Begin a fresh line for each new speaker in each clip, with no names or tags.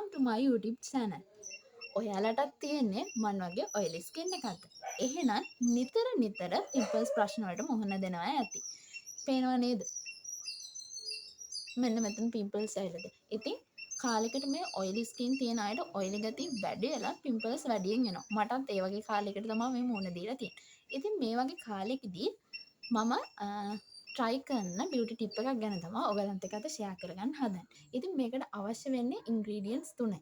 welcome to my YouTube channel. ඔයාලටත් තියෙන්නේ මන් වගේ ඔයිලි ස්කින් එකක්ද? එහෙනම් නිතර පිම්පල්ස් ප්‍රශ්න වලට මුහුණ දෙනවා ඇති. පේනව නේද? මෙන්න මෙතන පිම්පල්ස් ඇවිල්ලාද. ඉතින් කාලෙකට මේ ඔයිලි ස්කින් තියෙන අයට ඔයිලි ගතිය වැඩි වෙලා පිම්පල්ස් වැඩියෙන් එනවා. මටත් ඒ වගේ කාලයකට තමයි මේ මුහුණ දීලා තියෙන්නේ. ඉතින් මේ වගේ කාලෙකදී මම try කරන beauty tip එකක් ගැන තමයි ඔයගලන්ට එක්ක අද share කරගන්න හදන්නේ. ඉතින් මේකට අවශ්‍ය වෙන්නේ ingredients තුනයි.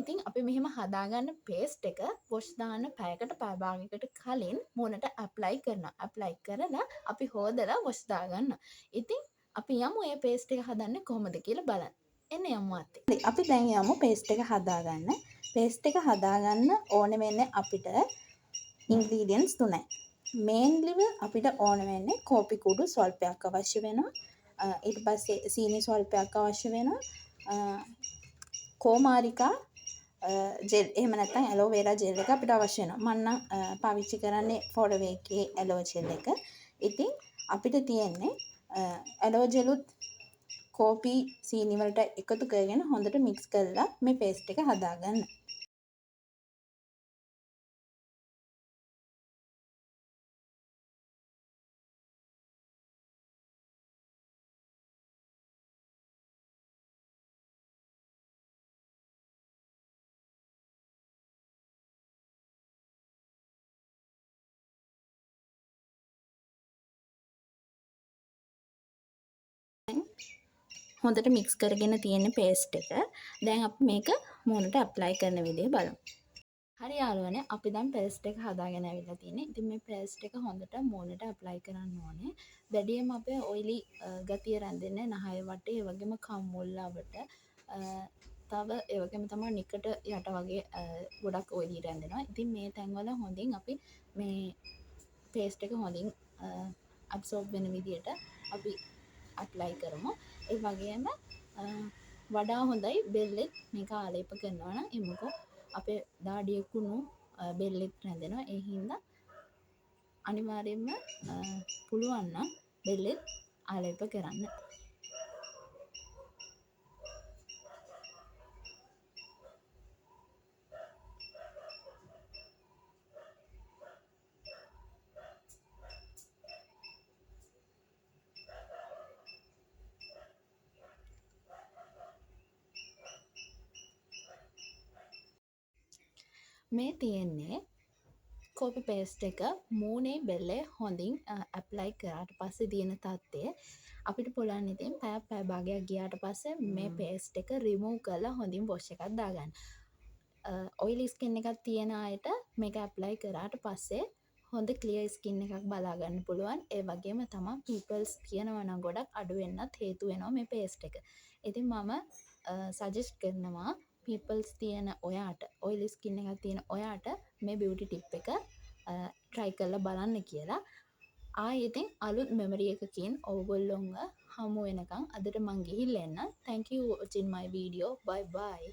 ඉතින් අපි මෙහෙම හදාගන්න paste එක wash දාන්න පැයකට පැය භාගයකට කලින් මුහුණට apply කරනවා. apply කරලා අපි හොදලා wash දාගන්නවා. ඉතින් අපි යමු මේ paste එක හදන්නේ කොහොමද කියලා බලන්න. එන්න යමු අතේ. අපි දැන් යමු paste එක හදාගන්න. paste එක හදාගන්න ඕනේ වෙන්නේ අපිට ingredients තුනයි. මේන්ලිව අපිට ඕන වෙන්නේ කෝපි කුඩු ස්වල්පයක් අවශ්‍ය වෙනවා. ඊට පස්සේ සීනි ස්වල්පයක් අවශ්‍ය වෙනවා. කෝමාරිකා ජෙල් එහෙම නැත්නම් ඇලෝවෙරා ජෙල් එක අපිට අවශ්‍ය වෙනවා. මම නම් පාවිච්චි කරන්නේ ෆෝරවේ එකේ ඇලෝ ජෙල් එක. ඉතින් අපිට තියෙන්නේ ඇලෝ ජෙලුත් කෝපි සීනි වලට එකතු කරගෙන හොඳට මික්ස් කරලා මේ පේස්ට් එක හදාගන්න. හොඳට මික්ස් කරගෙන තියෙන පේස්ට් එක. දැන් අපි මේක මුහුණට ඇප්ලයි කරන විදිහ බලමු. හරි යාළුවනේ අපි දැන් පේස්ට් එක හදාගෙන ඇවිල්ලා තියෙන්නේ. ඉතින් මේ පේස්ට් එක හොඳට මුහුණට ඇප්ලයි කරන්න ඕනේ. වැඩියෙන්ම අපේ ඔයිලි ගතිය රැඳෙන්නේ නහය වටේ, ඒ වගේම කම්මුල් අවට. තව ඒ වගේම තමයි නිකට යට වගේ ගොඩක් ඔයිලි රැඳෙනවා. ඉතින් මේ තැන්වල හොඳින් අපි මේ පේස්ට් එක හොඳින් ඇබ්සෝබ් වෙන විදිහට අපි ඇප්ලයි කරමු. ඒ වගේම වඩා හොඳයි බෙල්ලෙත් මේක ආලේප කරනවා නම් එමුකෝ අපේ දාඩිය කුණු බෙල්ලෙත් රැඳෙනවා. ඒ හින්දා අනිවාර්යයෙන්ම පුළුවන් නම් බෙල්ලෙත් ආලේප කරන්න. මේ තියෙන්නේ කෝපි පේස්ට් එක මූණේ බෙල්ලේ හොඳින් ඇප්ලයි කරාට පස්සේ තියෙන තත්ත්වය අපිට පුළුවන් ඉතින් පැය භාගයක් ගියාට පස්සේ මේ පේස්ට් එක රිමූව් කරලා හොඳින් වොෂ් එකක් දාගන්න. ඔයිලි ස්කින් එකක් තියෙන අයට මේක ඇප්ලයි කරාට පස්සේ හොඳ ක්ලියර් ස්කින් එකක් බලා ගන්න පුළුවන්. ඒ වගේම තමයි පිම්පල්ස් තියෙනවා නම් ගොඩක් අඩු වෙන්නත් හේතු වෙනවා මේ පේස්ට් එක. ඉතින් මම සජෙස්ට් කරනවා පිම්පල්ස් තියෙන ඔයාට, ඔයිලි ස්කින් එකක් තියෙන ඔයාට මේ බියුටි ටිප් එක try කරලා බලන්න කියලා. ආයෙත් ඉතින් අලුත් මෙමරි එකකින් ඔයගොල්ලොන්ව හමු වෙනකන් අදට මං ගිහිල්ලා එන්න. Thank you for watching my video. Bye bye.